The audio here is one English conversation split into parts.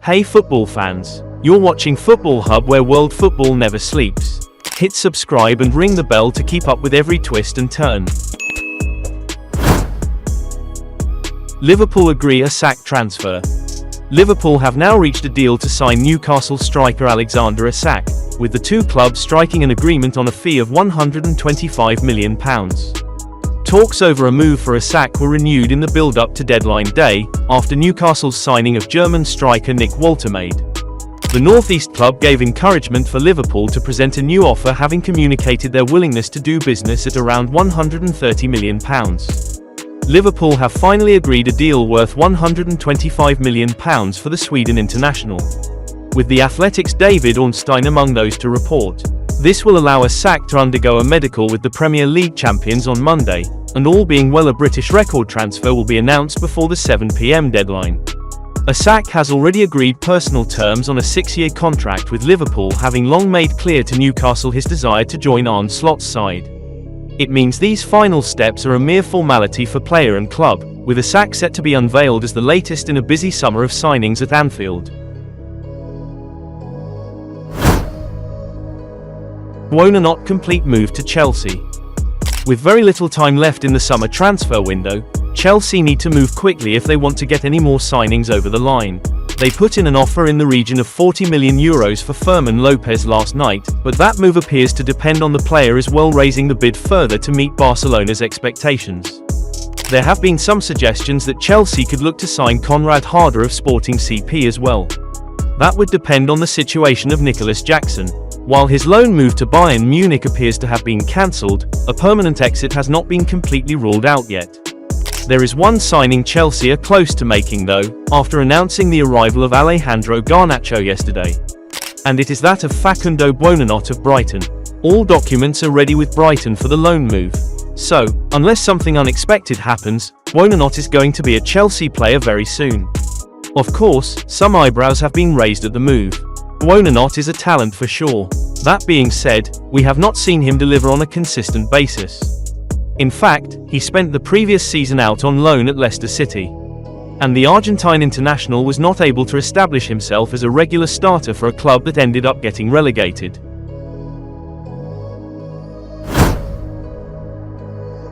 Hey football fans, you're watching Football Hub, where world football never sleeps. Hit subscribe and ring the bell to keep up with every twist and turn. Liverpool agree Isak transfer. Liverpool have now reached a deal to sign Newcastle striker Alexander Isak, with the two clubs striking an agreement on a fee of £125 million. Talks over a move for Isak were renewed in the build-up to deadline day, after Newcastle's signing of German striker Nick Woltemade. The Northeast club gave encouragement for Liverpool to present a new offer, having communicated their willingness to do business at around £130 million. Liverpool have finally agreed a deal worth £125 million for the Sweden international, with The Athletic's David Ornstein among those to report. This will allow Isak to undergo a medical with the Premier League champions on Monday, and all being well, a British record transfer will be announced before the 7 p.m. deadline. Isak has already agreed personal terms on a 6-year contract with Liverpool, having long made clear to Newcastle his desire to join Arne Slot's side. It means these final steps are a mere formality for player and club, with Isak set to be unveiled as the latest in a busy summer of signings at Anfield. Not complete move to Chelsea. With very little time left in the summer transfer window, Chelsea need to move quickly if they want to get any more signings over the line. They put in an offer in the region of €40 million for Fermin Lopez last night, but that move appears to depend on the player as well, raising the bid further to meet Barcelona's expectations. There have been some suggestions that Chelsea could look to sign Conrad Harder of Sporting CP as well. That would depend on the situation of Nicholas Jackson. While his loan move to Bayern Munich appears to have been cancelled, a permanent exit has not been completely ruled out yet. There is one signing Chelsea are close to making though, after announcing the arrival of Alejandro Garnacho yesterday. And it is that of Facundo Buonanotte of Brighton. All documents are ready with Brighton for the loan move. So, unless something unexpected happens, Buonanotte is going to be a Chelsea player very soon. Of course, some eyebrows have been raised at the move. Buonanotte is a talent for sure. That being said, we have not seen him deliver on a consistent basis. In fact, he spent the previous season out on loan at Leicester City. And the Argentine international was not able to establish himself as a regular starter for a club that ended up getting relegated.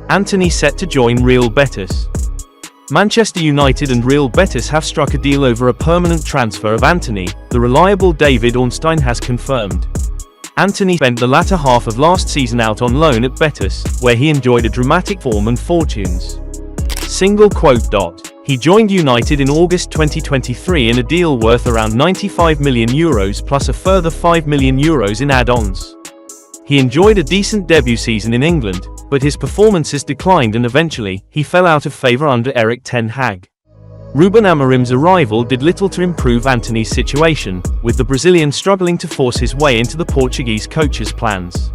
Antony set to join Real Betis. Manchester United and Real Betis have struck a deal over a permanent transfer of Antony, the reliable David Ornstein has confirmed. Antony spent the latter half of last season out on loan at Betis, where he enjoyed a dramatic form and fortunes. He joined United in August 2023 in a deal worth around €95 million plus a further €5 million in add-ons. He enjoyed a decent debut season in England, but his performances declined and eventually, he fell out of favour under Erik ten Hag. Ruben Amorim's arrival did little to improve Antony's situation, with the Brazilian struggling to force his way into the Portuguese coach's plans.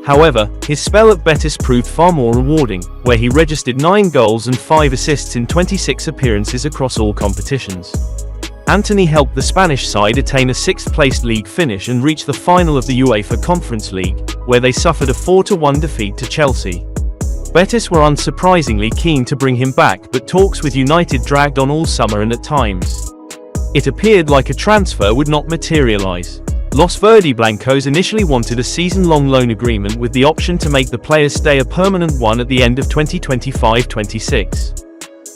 However, his spell at Betis proved far more rewarding, where he registered 9 goals and 5 assists in 26 appearances across all competitions. Antony helped the Spanish side attain a 6th-placed league finish and reach the final of the UEFA Conference League, where they suffered a 4-1 defeat to Chelsea. Betis were unsurprisingly keen to bring him back, but talks with United dragged on all summer and at times it appeared like a transfer would not materialise. Los Verdiblancos initially wanted a season-long loan agreement with the option to make the players stay a permanent one at the end of 2025-26.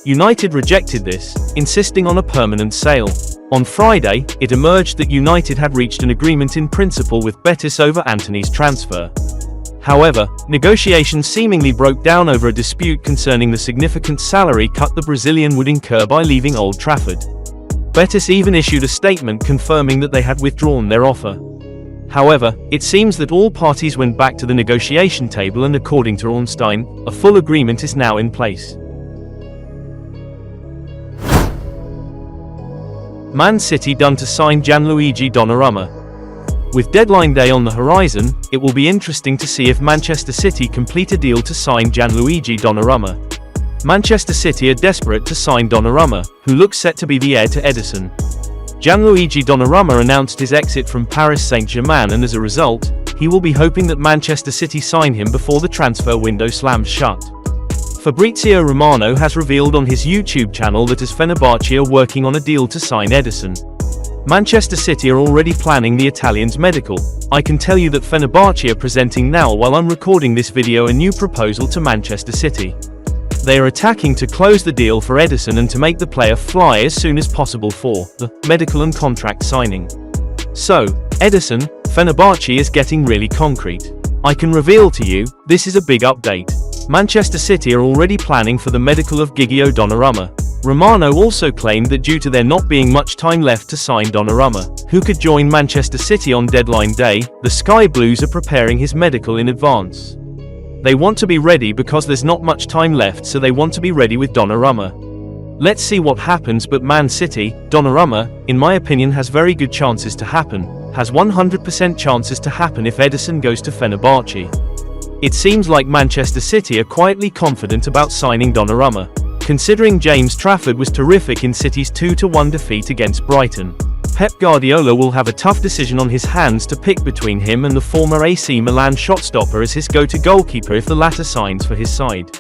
United rejected this, insisting on a permanent sale. On Friday, it emerged that United had reached an agreement in principle with Betis over Antony's transfer. However, negotiations seemingly broke down over a dispute concerning the significant salary cut the Brazilian would incur by leaving Old Trafford. Betis even issued a statement confirming that they had withdrawn their offer. However, it seems that all parties went back to the negotiation table, and according to Ornstein, a full agreement is now in place. Man City done to sign Gianluigi Donnarumma. With deadline day on the horizon, it will be interesting to see if Manchester City complete a deal to sign Gianluigi Donnarumma. Manchester City are desperate to sign Donnarumma, who looks set to be the heir to Ederson. Gianluigi Donnarumma announced his exit from Paris Saint-Germain, and as a result, he will be hoping that Manchester City sign him before the transfer window slams shut. Fabrizio Romano has revealed on his YouTube channel that as Fenerbahce are working on a deal to sign Ederson. Manchester City are already planning the Italian's medical. I can tell you that Fenerbahce are presenting now while I'm recording this video a new proposal to Manchester City. They are attacking to close the deal for Ederson and to make the player fly as soon as possible for the medical and contract signing. So, Ederson, Fenerbahce is getting really concrete. I can reveal to you, this is a big update. Manchester City are already planning for the medical of Gigio Donnarumma. Romano also claimed that due to there not being much time left to sign Donnarumma, who could join Manchester City on deadline day, the Sky Blues are preparing his medical in advance. They want to be ready because there's not much time left, so they want to be ready with Donnarumma. Let's see what happens, but Man City, Donnarumma, in my opinion has very good chances to happen, has 100% chances to happen if Ederson goes to Fenerbahce. It seems like Manchester City are quietly confident about signing Donnarumma, considering James Trafford was terrific in City's 2-1 defeat against Brighton. Pep Guardiola will have a tough decision on his hands to pick between him and the former AC Milan shotstopper as his go-to goalkeeper if the latter signs for his side.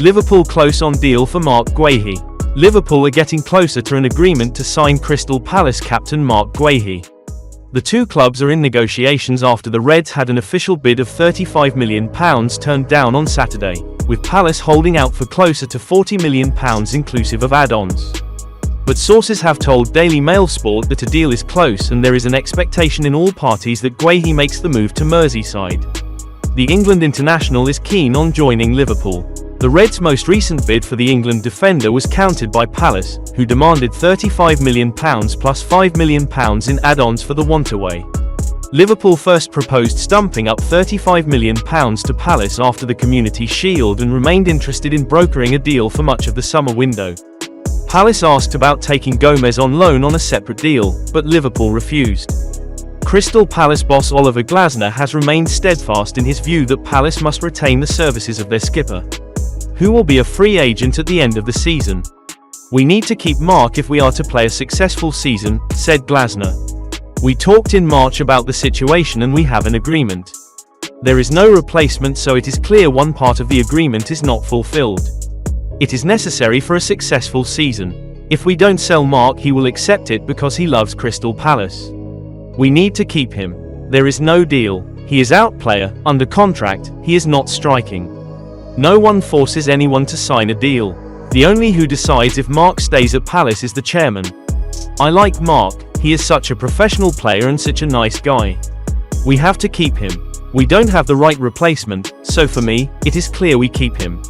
Liverpool close on deal for Marc Guehi. Liverpool are getting closer to an agreement to sign Crystal Palace captain Marc Guehi. The two clubs are in negotiations after the Reds had an official bid of £35 million turned down on Saturday, with Palace holding out for closer to £40 million inclusive of add-ons. But sources have told Daily Mail Sport that a deal is close and there is an expectation in all parties that Guehi makes the move to Merseyside. The England international is keen on joining Liverpool. The Reds' most recent bid for the England defender was countered by Palace, who demanded £35 million plus £5 million in add-ons for the want-away. Liverpool first proposed stumping up £35 million to Palace after the Community Shield and remained interested in brokering a deal for much of the summer window. Palace asked about taking Gomez on loan on a separate deal, but Liverpool refused. Crystal Palace boss Oliver Glasner has remained steadfast in his view that Palace must retain the services of their skipper, who will be a free agent at the end of the season. "We need to keep Marc if we are to play a successful season," said Glasner. "We talked in March about the situation and we have an agreement. There is no replacement, so it is clear one part of the agreement is not fulfilled. It is necessary for a successful season. If we don't sell Marc, he will accept it because he loves Crystal Palace. We need to keep him. There is no deal. He is out player, under contract, he is not striking. No one forces anyone to sign a deal. The only who decides if Marc stays at Palace is the chairman. I like Marc, he is such a professional player and such a nice guy. We have to keep him. We don't have the right replacement, so for me, it is clear we keep him."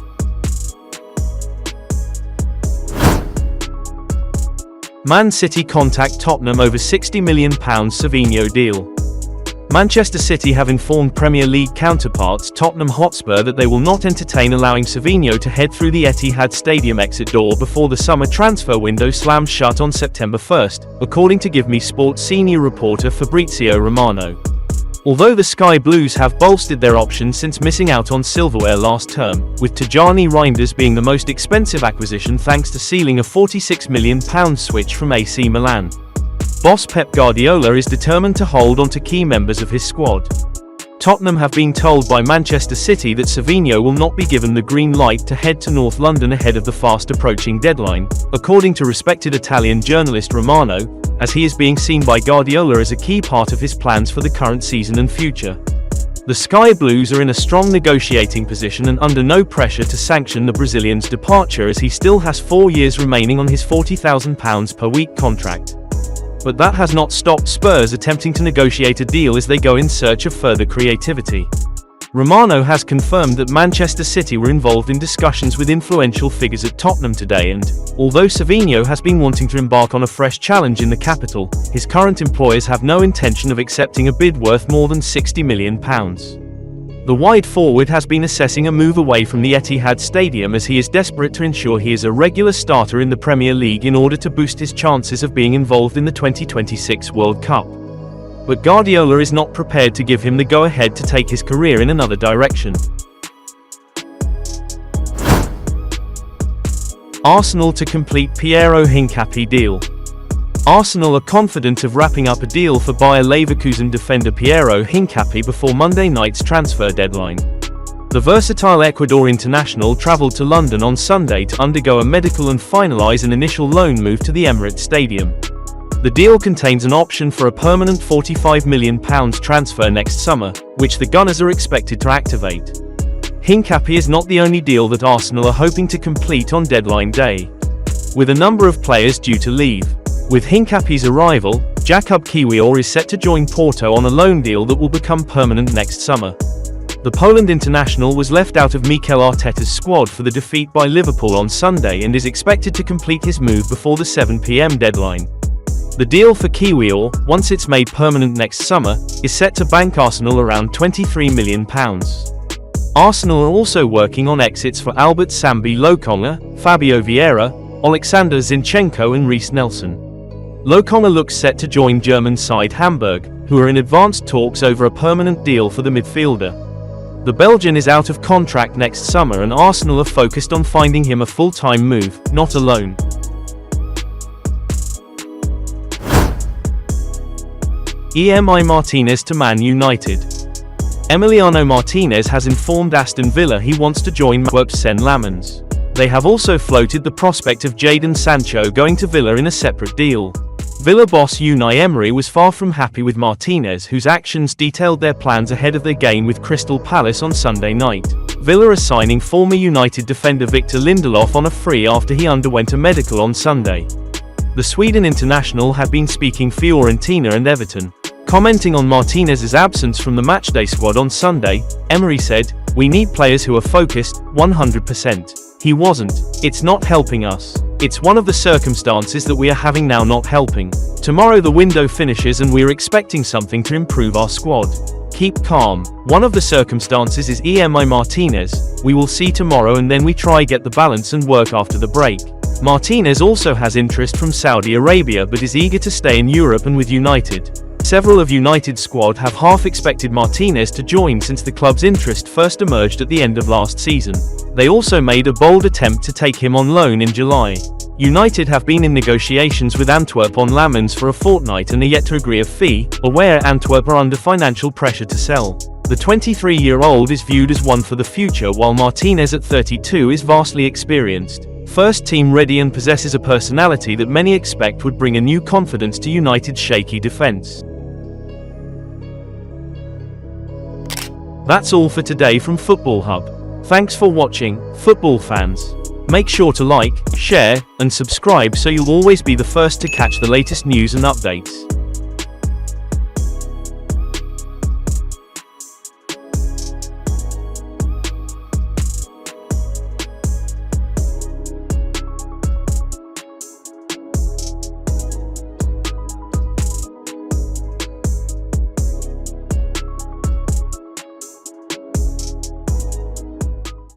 Man City contact Tottenham over £60 million Savinho deal. Manchester City have informed Premier League counterparts Tottenham Hotspur that they will not entertain allowing Savinho to head through the Etihad Stadium exit door before the summer transfer window slams shut on September 1st, according to Give Me Sports senior reporter Fabrizio Romano. Although the Sky Blues have bolstered their options since missing out on silverware last term, with Tijani Reinders being the most expensive acquisition thanks to sealing a £46 million switch from AC Milan. Boss Pep Guardiola is determined to hold on to key members of his squad. Tottenham have been told by Manchester City that Savinho will not be given the green light to head to North London ahead of the fast-approaching deadline, according to respected Italian journalist Romano, as he is being seen by Guardiola as a key part of his plans for the current season and future. The Sky Blues are in a strong negotiating position and under no pressure to sanction the Brazilian's departure as he still has 4 years remaining on his £40,000 per week contract. But that has not stopped Spurs attempting to negotiate a deal as they go in search of further creativity. Romano has confirmed that Manchester City were involved in discussions with influential figures at Tottenham today and, although Savinho has been wanting to embark on a fresh challenge in the capital, his current employers have no intention of accepting a bid worth more than £60 million. The wide forward has been assessing a move away from the Etihad Stadium as he is desperate to ensure he is a regular starter in the Premier League in order to boost his chances of being involved in the 2026 World Cup. But Guardiola is not prepared to give him the go-ahead to take his career in another direction. Arsenal to complete Piero Hincapié deal. Arsenal are confident of wrapping up a deal for Bayer Leverkusen defender Piero Hincapié before Monday night's transfer deadline. The versatile Ecuador international travelled to London on Sunday to undergo a medical and finalise an initial loan move to the Emirates Stadium. The deal contains an option for a permanent £45 million transfer next summer, which the Gunners are expected to activate. Hincapie is not the only deal that Arsenal are hoping to complete on deadline day, with a number of players due to leave. With Hincapie's arrival, Jakub Kiwior is set to join Porto on a loan deal that will become permanent next summer. The Poland international was left out of Mikel Arteta's squad for the defeat by Liverpool on Sunday and is expected to complete his move before the 7 p.m. deadline. The deal for Kiwior, once it's made permanent next summer, is set to bank Arsenal around £23 million. Arsenal are also working on exits for Albert Sambi Lokonga, Fabio Vieira, Alexander Zinchenko and Reiss Nelson. Lokonga looks set to join German side Hamburg, who are in advanced talks over a permanent deal for the midfielder. The Belgian is out of contract next summer and Arsenal are focused on finding him a full-time move, not a loan. Emi Martinez to Man United. Emiliano Martinez has informed Aston Villa he wants to join St Lamens. They have also floated the prospect of Jadon Sancho going to Villa in a separate deal. Villa boss Unai Emery was far from happy with Martinez, whose actions detailed their plans ahead of their game with Crystal Palace on Sunday night. Villa are signing former United defender Victor Lindelof on a free after he underwent a medical on Sunday. The Sweden international had been speaking Fiorentina and Everton. Commenting on Martinez's absence from the matchday squad on Sunday, Emery said, "We need players who are focused, 100%. He wasn't. It's not helping us. It's one of the circumstances that we are having now not helping. Tomorrow the window finishes and we're expecting something to improve our squad. Keep calm. One of the circumstances is Emi Martinez. We will see tomorrow and then we try get the balance and work after the break." Martinez also has interest from Saudi Arabia but is eager to stay in Europe and with United. Several of United's squad have half expected Martinez to join since the club's interest first emerged at the end of last season. They also made a bold attempt to take him on loan in July. United have been in negotiations with Antwerp on Lamens for a fortnight and are yet to agree a fee, aware Antwerp are under financial pressure to sell. The 23-year-old is viewed as one for the future while Martinez at 32 is vastly experienced, first-team ready and possesses a personality that many expect would bring a new confidence to United's shaky defence. That's all for today from Football Hub. Thanks for watching, football fans. Make sure to like, share, and subscribe so you'll always be the first to catch the latest news and updates.